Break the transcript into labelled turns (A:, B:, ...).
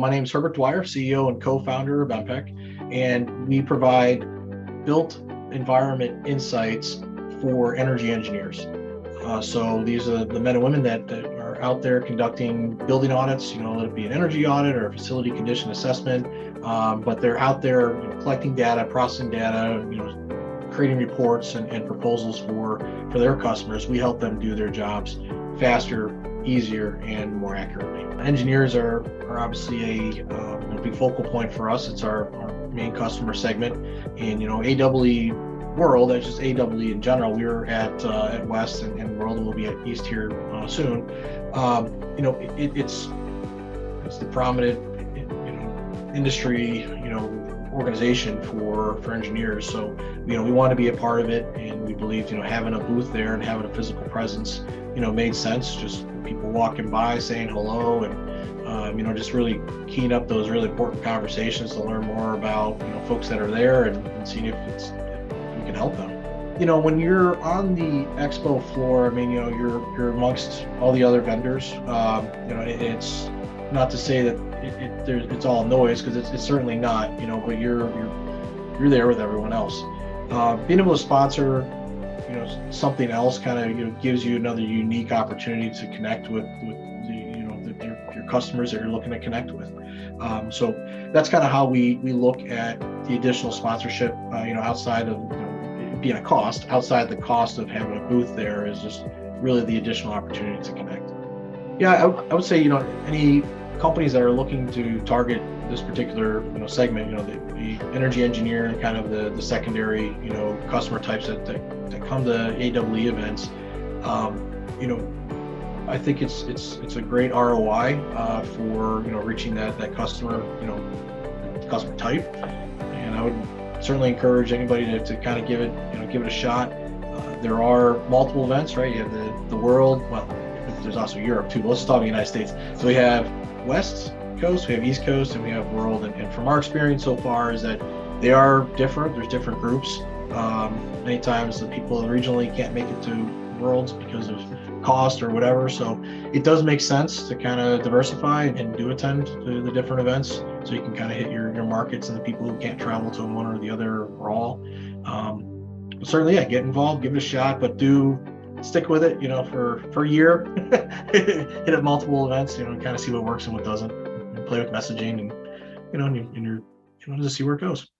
A: My name is Herbert Dwyer, CEO and co-founder of Empeq, and we provide built environment insights for energy engineers. So these are the men and women that are out there conducting building audits, let it be an energy audit or a facility condition assessment, but they're out there collecting data, processing data, creating reports and proposals for their customers. We help them do their jobs faster, easier, and more accurately. Engineers are obviously a big focal point for us. It's our main customer segment. And AWE World, that's just AWE in general. We were at West and World, and we'll be at East here soon. It's the prominent industry organization for engineers. So we want to be a part of it, and we believe having a booth there and having a physical presence made sense. Just people walking by saying hello and just really keying up those really important conversations to learn more about folks that are there and seeing if we can help them. When you're on the expo floor, you're amongst all the other vendors. It's not to say that it's all noise, because it's certainly not. But you're there with everyone else. Being able to sponsor something else kind of gives you another unique opportunity to connect with your customers that you're looking to connect with. So that's kind of how we look at the additional sponsorship. Outside of being a cost, outside the cost of having a booth there, is just really the additional opportunity to connect. Yeah, I would say any companies that are looking to target this particular segment, the energy engineer and kind of the secondary customer types that come to AWE events. I think it's a great ROI for reaching that customer customer type, and I would certainly encourage anybody to kind of give it a shot. There are multiple events, right? You have the world. Well, there's also Europe too. But let's talk about the United States. So we have West Coast, we have East Coast, and we have World. And from our experience so far is that they are different. There's different groups. Many times the people regionally can't make it to Worlds because of cost or whatever. So it does make sense to kind of diversify and do attend to the different events, so you can kind of hit your markets and the people who can't travel to one or the other or all. But certainly, yeah, get involved, give it a shot, but do stick with it, for a year. Hit at multiple events, kind of see what works and what doesn't, and play with messaging, and you're just see where it goes.